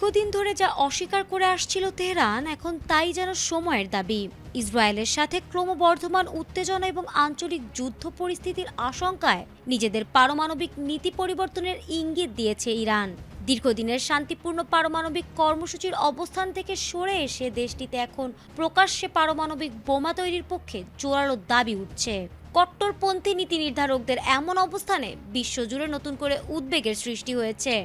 দীর্ঘদিন ধরে যা অস্বীকার করে আসছিল তেহরান, এখন তাই যেন সময়ের দাবি। ইসরায়েলের সাথে ক্রমবর্ধমান উত্তেজনা এবং আঞ্চলিক যুদ্ধ পরিস্থিতির আশঙ্কায় নিজেদের পারমাণবিক নীতি পরিবর্তনের ইঙ্গিত দিয়েছে ইরান। দীর্ঘদিনের শান্তিপূর্ণ পারমাণবিক কর্মসূচির অবস্থান থেকে সরে এসে দেশটিতে এখন প্রকাশ্যে পারমাণবিক বোমা তৈরির পক্ষে জোরালো দাবি উঠছে। কট্টরপন্থী নীতি নির্ধারকদের এমন অবস্থানে বিশ্বজুড়ে নতুন করে উদ্বেগের সৃষ্টি হয়েছে।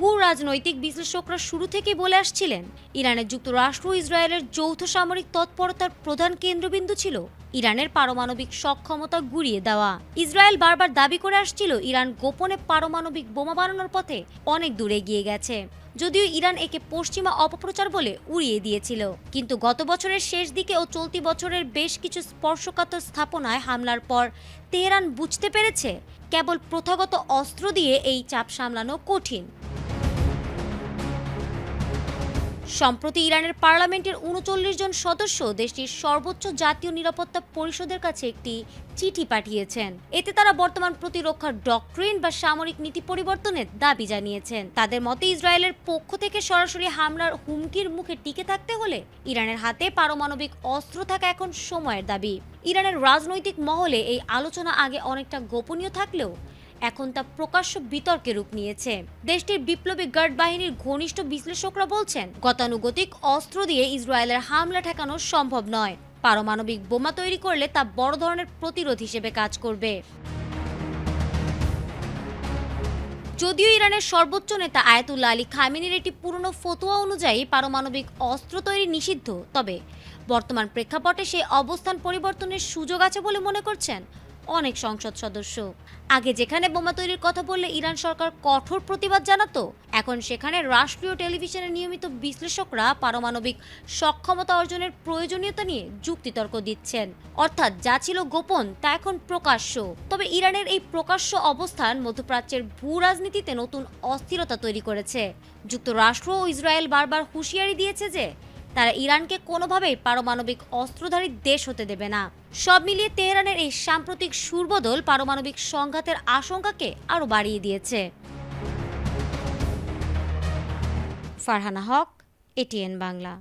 ভূ রাজনৈতিক বিশ্লেষকরা শুরু থেকেই বলে আসছিলেন, ইরানের যুক্তরাষ্ট্র ও ইসরায়েলের যৌথ সামরিক তৎপরতার প্রধান কেন্দ্রবিন্দু ছিল ইরানের পারমাণবিক সক্ষমতা গুঁড়িয়ে দেওয়া। ইসরায়েল বারবার দাবি করে আসছিল ইরান গোপনে পারমাণবিক বোমা বানানোর পথে অনেক দূরে এগিয়ে গেছে, যদিও ইরান একে পশ্চিমা অপপ্রচার বলে উড়িয়ে দিয়েছিল। কিন্তু গত বছরের শেষ দিকে ও চলতি বছরের বেশ কিছু স্পর্শকাতর স্থাপনায় হামলার পর তেহরান বুঝতে পেরেছে কেবল প্রথাগত অস্ত্র দিয়ে এই চাপ সামলানো কঠিন। সম্প্রতি ইরানের পার্লামেন্টের ৩৯ জন সদস্য দেশটির সর্বোচ্চ জাতীয় নিরাপত্তা পরিষদের কাছে একটি চিঠি পাঠিয়েছেন। এতে তারা বর্তমান প্রতিরক্ষার ডক্ট্রিন বা সামরিক নীতি পরিবর্তনের দাবি জানিয়েছেন। তাদের মতে ইসরায়েলের পক্ষ থেকে সরাসরি হামলার হুমকির মুখে টিকে থাকতে হলে ইরানের হাতে পারমাণবিক অস্ত্র থাকা এখন সময়ের দাবি। ইরানের রাজনৈতিক মহলে এই আলোচনা আগে অনেকটা গোপনীয় থাকলেও এখন তা প্রকাশ্য বিতর্কে রূপ নিয়েছে। দেশটির বিপ্লবী গার্ড বাহিনীর ঘনিষ্ঠ বিশ্লেষকরা বলছেন, গতানুগতিক অস্ত্র দিয়ে ইসরায়েলের হামলা ঠেকানো সম্ভব নয়। পারমাণবিক বোমা তৈরি করলে তা বড় ধরনের প্রতিরোধ হিসেবে কাজ করবে। যদিও ইরানের সর্বোচ্চ নেতা আয়াতুল্লাহ আলী খামেনির একটি পুরনো ফতোয়া অনুযায়ী পারমাণবিক অস্ত্র তৈরি নিষিদ্ধ, তবে বর্তমান প্রেক্ষাপটে সেই অবস্থান পরিবর্তনের সুযোগ আছে বলে মনে করছেন অনেক সংসদ সদস্য। আগে যেখানে বোমা তৈরির কথা বললে ইরান সরকার কঠোর প্রতিবাদ জানাতো, এখন সেখানে রাষ্ট্রীয় টেলিভিশনের নিয়মিত বিশ্লেষকরা পারমাণবিক সক্ষমতা অর্জনের প্রয়োজনীয়তা নিয়ে যুক্তিতর্ক দিচ্ছেন। অর্থাৎ যা ছিল গোপন তা এখন প্রকাশ্য। তবে ইরানের এই প্রকাশ্য অবস্থান মধ্যপ্রাচ্যের ভূ রাজনীতিতে নতুন অস্থিরতা তৈরি করেছে। যুক্তরাষ্ট্র ও ইসরায়েল বারবার হুঁশিয়ারি দিয়েছে যে তারা ইরানকে কোনোভাবেই পারমাণবিক অস্ত্রধারী দেশ হতে দেবে না। সব মিলিয়ে তেহরানের এই সাম্প্রতিক সুরবদল পারমাণবিক সংঘাতের আশঙ্কাকে আরও বাড়িয়ে দিয়েছে। ফারহানা হক, এটিএন বাংলা।